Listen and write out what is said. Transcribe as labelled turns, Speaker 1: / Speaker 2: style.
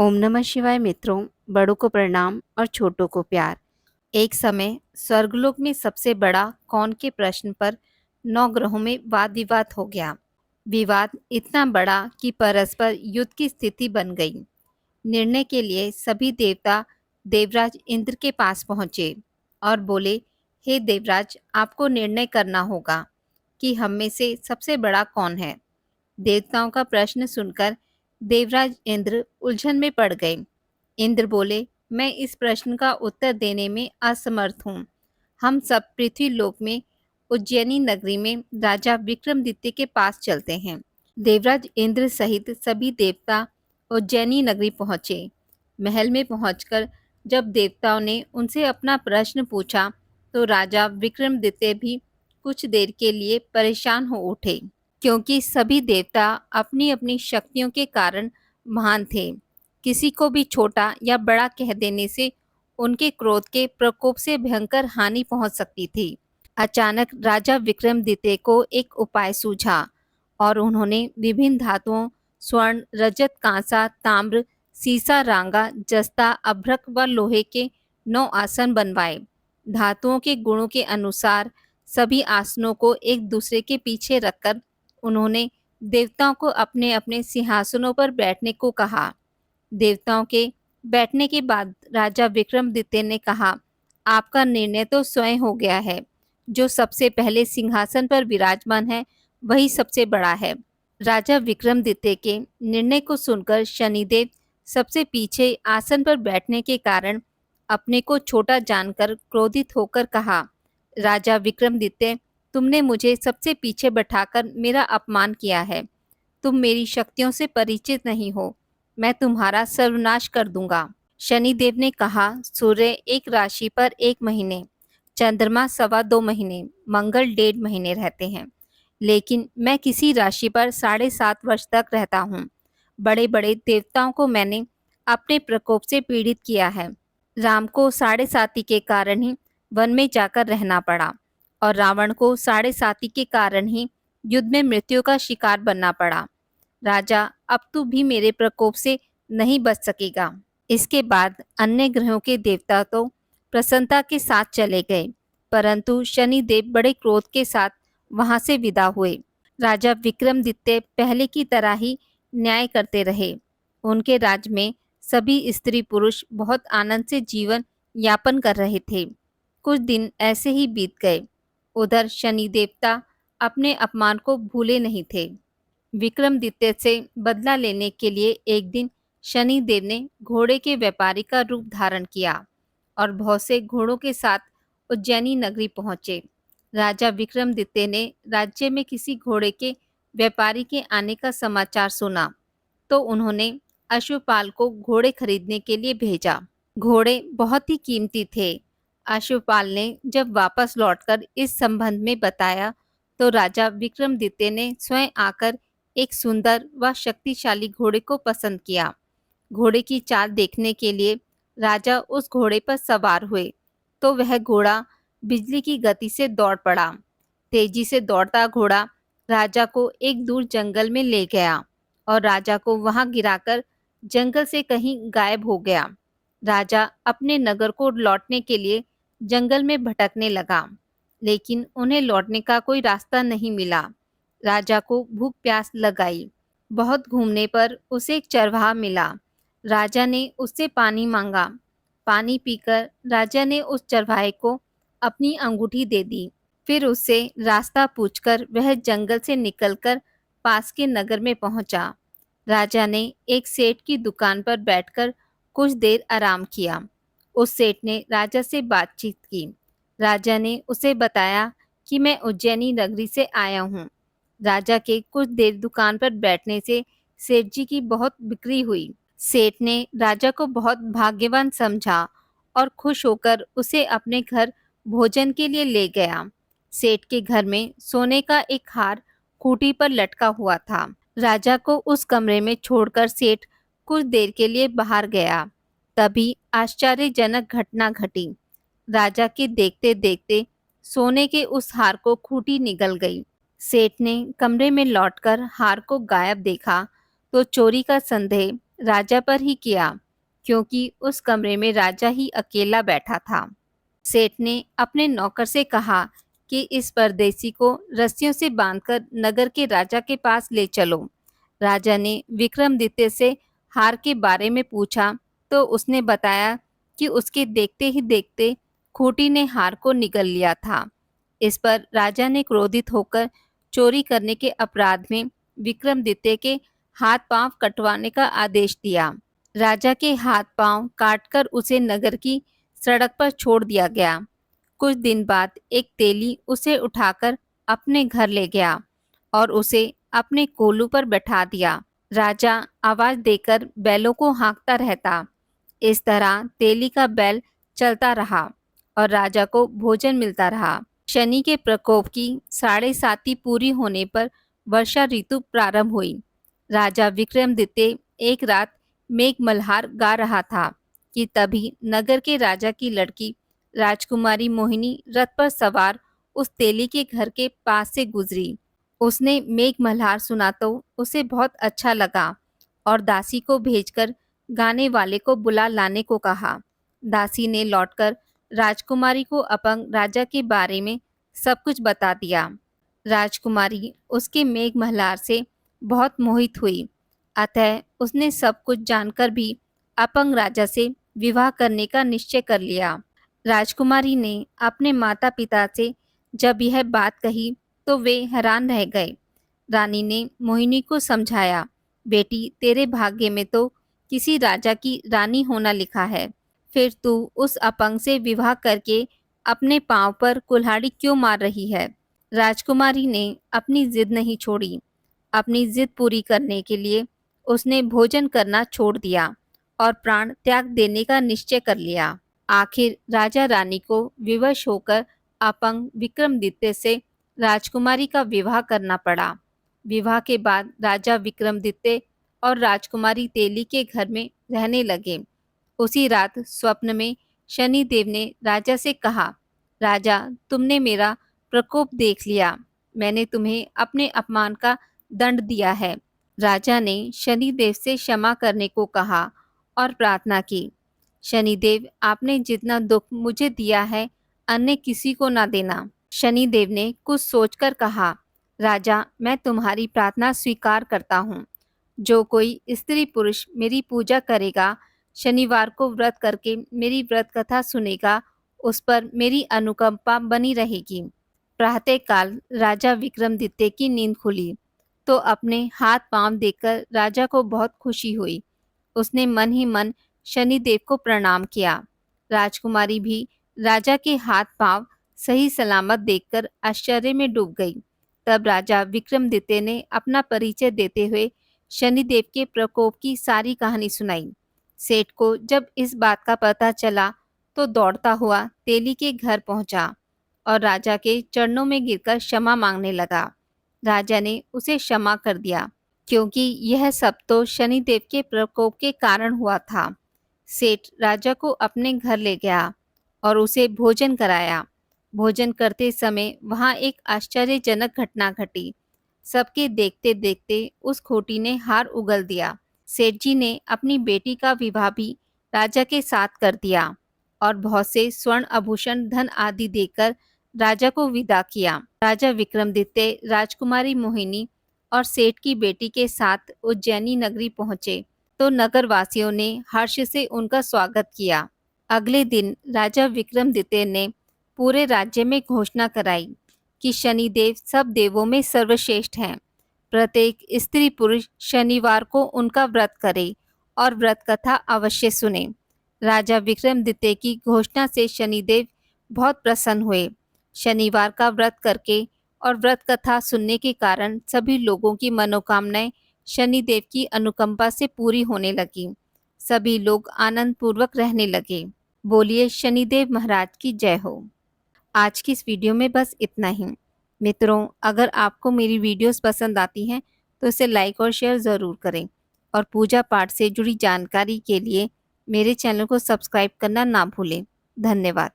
Speaker 1: ओम नमः शिवाय मित्रों। बड़ों को प्रणाम और छोटों को प्यार। एक समय स्वर्गलोक में सबसे बड़ा कौन के प्रश्न पर 9 ग्रहों में वाद विवाद हो गया। विवाद इतना बड़ा कि परस्पर युद्ध की स्थिति बन गई। निर्णय के लिए सभी देवता देवराज इंद्र के पास पहुंचे और बोले, हे देवराज, आपको निर्णय करना होगा कि हम में से सबसे बड़ा कौन है। देवताओं का प्रश्न सुनकर देवराज इंद्र उलझन में पड़ गए। इंद्र बोले, मैं इस प्रश्न का उत्तर देने में असमर्थ हूँ। हम सब पृथ्वी लोक में उज्जैनी नगरी में राजा विक्रमादित्य के पास चलते हैं। देवराज इंद्र सहित सभी देवता उज्जैनी नगरी पहुँचे। महल में पहुंचकर जब देवताओं ने उनसे अपना प्रश्न पूछा तो राजा विक्रमादित्य भी कुछ देर के लिए परेशान हो उठे, क्योंकि सभी देवता अपनी अपनी शक्तियों के कारण महान थे। किसी को भी छोटा या बड़ा कह देने से उनके क्रोध के प्रकोप से भयंकर हानि पहुंच सकती थी। अचानक राजा विक्रमादित्य को एक उपाय सूझा और उन्होंने विभिन्न धातुओं स्वर्ण, रजत, कांसा, ताम्र, सीसा, रांगा, जस्ता, अभ्रक व लोहे के 9 आसन बनवाए। धातुओं के गुणों के अनुसार सभी आसनों को एक दूसरे के पीछे रखकर उन्होंने देवताओं को अपने अपने सिंहासनों पर बैठने को कहा। देवताओं के बैठने के बाद राजा विक्रमादित्य ने कहा, आपका निर्णय तो स्वयं हो गया है। जो सबसे पहले सिंहासन पर विराजमान है वही सबसे बड़ा है। राजा विक्रमादित्य के निर्णय को सुनकर शनिदेव सबसे पीछे आसन पर बैठने के कारण अपने को छोटा जानकर क्रोधित होकर कहा, राजा विक्रमादित्य, तुमने मुझे सबसे पीछे बैठाकर मेरा अपमान किया है। तुम मेरी शक्तियों से परिचित नहीं हो। मैं तुम्हारा सर्वनाश कर दूंगा। शनिदेव ने कहा, सूर्य एक राशि पर 1 महीने, चंद्रमा 2.25 महीने, मंगल 1.5 महीने रहते हैं, लेकिन मैं किसी राशि पर 7.5 वर्ष तक रहता हूँ। बड़े बड़े देवताओं को मैंने अपने प्रकोप से पीड़ित किया है। राम को 7.5 के कारण ही वन में जाकर रहना पड़ा और रावण को 7.5 के कारण ही युद्ध में मृत्यु का शिकार बनना पड़ा। राजा, अब तू भी मेरे प्रकोप से नहीं बच सकेगा। इसके बाद अन्य ग्रहों के देवता तो प्रसन्नता के साथ चले गए, परंतु शनिदेव बड़े क्रोध के साथ वहां से विदा हुए। राजा विक्रमादित्य पहले की तरह ही न्याय करते रहे। उनके राज्य में सभी स्त्री पुरुष बहुत आनंद से जीवन यापन कर रहे थे। कुछ दिन ऐसे ही बीत गए। उधर शनि देवता अपने अपमान को भूले नहीं थे। विक्रमादित्य से बदला लेने के लिए एक दिन शनि देव ने घोड़े के व्यापारी का रूप धारण किया और बहुत से घोड़ों के साथ उज्जैनी नगरी पहुंचे। राजा विक्रमादित्य ने राज्य में किसी घोड़े के व्यापारी के आने का समाचार सुना तो उन्होंने अश्वपाल को घोड़े खरीदने के लिए भेजा। घोड़े बहुत ही कीमती थे। अश्वपाल ने जब वापस लौटकर इस संबंध में बताया तो राजा विक्रमादित्य ने स्वयं आकर एक सुंदर व शक्तिशाली घोड़े को पसंद किया। घोड़े की चाल देखने के लिए राजा उस घोड़े पर सवार हुए तो वह घोड़ा बिजली की गति से दौड़ पड़ा। तेजी से दौड़ता घोड़ा राजा को एक दूर जंगल में ले गया और राजा को वहां गिराकर जंगल से कहीं गायब हो गया। राजा अपने नगर को लौटने के लिए जंगल में भटकने लगा, लेकिन उन्हें लौटने का कोई रास्ता नहीं मिला। राजा को भूख प्यास लगाई। बहुत घूमने पर उसे एक चरवाहा मिला। राजा ने उससे पानी मांगा। पानी पीकर राजा ने उस चरवाहे को अपनी अंगूठी दे दी। फिर उससे रास्ता पूछकर वह जंगल से निकलकर पास के नगर में पहुंचा। राजा ने एक सेठ की दुकान पर बैठकर कुछ देर आराम किया। उस सेठ ने राजा से बातचीत की। राजा ने उसे बताया कि मैं उज्जैनी नगरी से आया हूँ। राजा के कुछ देर दुकान पर बैठने से सेठ जी की बहुत बिक्री हुई। सेठ ने राजा को बहुत भाग्यवान समझा और खुश होकर उसे अपने घर भोजन के लिए ले गया। सेठ के घर में सोने का एक हार खूंटी पर लटका हुआ था। राजा को उस कमरे में छोड़कर सेठ कुछ देर के लिए बाहर गया। तभी आश्चर्यजनक घटना घटी। राजा के देखते देखते सोने के उस हार को खूंटी निगल गई। सेठ ने कमरे में लौटकर हार को गायब देखा तो चोरी का संदेह राजा पर ही किया, क्योंकि उस कमरे में राजा ही अकेला बैठा था। सेठ ने अपने नौकर से कहा कि इस परदेसी को रस्सियों से बांधकर नगर के राजा के पास ले चलो। राजा ने विक्रमादित्य से हार के बारे में पूछा तो उसने बताया कि उसके देखते ही देखते खूंटी ने हार को निगल लिया था। इस पर राजा ने क्रोधित होकर चोरी करने के अपराध में विक्रमादित्य के हाथ पांव कटवाने का आदेश दिया। राजा के हाथ पांव काटकर उसे नगर की सड़क पर छोड़ दिया गया। कुछ दिन बाद एक तेली उसे उठाकर अपने घर ले गया और उसे अपने कोलू पर बैठा दिया। राजा आवाज देकर बैलों को हाँकता रहता। इस तरह तेली का बैल चलता रहा और राजा को भोजन मिलता रहा। शनि के प्रकोप की 7.5 पूरी होने पर वर्षा ऋतु प्रारंभ हुई। राजा विक्रमादित्य एक रात मेघ मल्हार गा रहा था कि तभी नगर के राजा की लड़की राजकुमारी मोहिनी रथ पर सवार उस तेली के घर के पास से गुजरी। उसने मेघ मल्हार सुना तो उसे बहुत अच्छा लगा और दासी को भेजकर गाने वाले को बुला लाने को कहा। दासी ने लौटकर राजकुमारी को अपंग राजा के बारे में सब कुछ बता दिया। राजकुमारी उसके मेघ मल्हार से बहुत मोहित हुई, अतः उसने सब कुछ जानकर भी अपंग राजा से विवाह करने का निश्चय कर लिया। राजकुमारी ने अपने माता पिता से जब यह बात कही तो वे हैरान रह गए। रानी ने मोहिनी को समझाया, बेटी तेरे भाग्य में तो किसी राजा की रानी होना लिखा है, फिर तू उस अपंग से विवाह करके अपने पांव पर कुल्हाड़ी क्यों मार रही है। राजकुमारी ने अपनी जिद नहीं छोड़ी। अपनी जिद पूरी करने के लिए उसने भोजन करना छोड़ दिया और प्राण त्याग देने का निश्चय कर लिया। आखिर राजा रानी को विवश होकर अपंग विक्रमादित्य से राजकुमारी का विवाह करना पड़ा। विवाह के बाद राजा विक्रमादित्य और राजकुमारी तेली के घर में रहने लगे। उसी रात स्वप्न में शनिदेव ने राजा से कहा, राजा तुमने मेरा प्रकोप देख लिया, मैंने तुम्हें अपने अपमान का दंड दिया है। राजा ने शनिदेव से क्षमा करने को कहा और प्रार्थना की, शनिदेव आपने जितना दुख मुझे दिया है अन्य किसी को ना देना। शनिदेव ने कुछ सोचकर कहा, राजा मैं तुम्हारी प्रार्थना स्वीकार करता हूँ। जो कोई स्त्री पुरुष मेरी पूजा करेगा, शनिवार को व्रत करके मेरी व्रत कथा सुनेगा, उस पर मेरी अनुकंपा बनी रहेगी। प्रातःकाल राजा विक्रमादित्य की नींद खुली तो अपने हाथ पांव देखकर राजा को बहुत खुशी हुई। उसने मन ही मन शनिदेव को प्रणाम किया। राजकुमारी भी राजा के हाथ पांव सही सलामत देखकर आश्चर्य में डूब गई। तब राजा विक्रमादित्य ने अपना परिचय देते हुए शनिदेव के प्रकोप की सारी कहानी सुनाई। सेठ को जब इस बात का पता चला तो दौड़ता हुआ तेली के घर पहुंचा और राजा के चरणों में गिरकर क्षमा मांगने लगा। राजा ने उसे क्षमा कर दिया, क्योंकि यह सब तो शनिदेव के प्रकोप के कारण हुआ था। सेठ राजा को अपने घर ले गया और उसे भोजन कराया। भोजन करते समय वहां एक आश्चर्यजनक घटना घटी। सबके देखते देखते उस खोटी ने हार उगल दिया। सेठ जी ने अपनी बेटी का विवाह भी राजा के साथ कर दिया और बहुत से स्वर्ण आभूषण धन आदि देकर राजा को विदा किया। राजा विक्रमादित्य राजकुमारी मोहिनी और सेठ की बेटी के साथ उज्जैनी नगरी पहुंचे तो नगरवासियों ने हर्ष से उनका स्वागत किया। अगले दिन राजा विक्रमादित्य ने पूरे राज्य में घोषणा कराई कि शनिदेव सब देवों में सर्वश्रेष्ठ हैं। प्रत्येक स्त्री पुरुष शनिवार को उनका व्रत करे और व्रत कथा अवश्य सुने। राजा विक्रमादित्य की घोषणा से शनिदेव बहुत प्रसन्न हुए। शनिवार का व्रत करके और व्रत कथा सुनने के कारण सभी लोगों की मनोकामनाएं शनिदेव की अनुकंपा से पूरी होने लगी। सभी लोग आनंद पूर्वक रहने लगे। बोलिए शनिदेव महाराज की जय हो। आज की इस वीडियो में बस इतना ही। मित्रों, अगर आपको मेरी वीडियोस पसंद आती हैं तो इसे लाइक और शेयर ज़रूर करें और पूजा पाठ से जुड़ी जानकारी के लिए मेरे चैनल को सब्सक्राइब करना ना भूलें। धन्यवाद।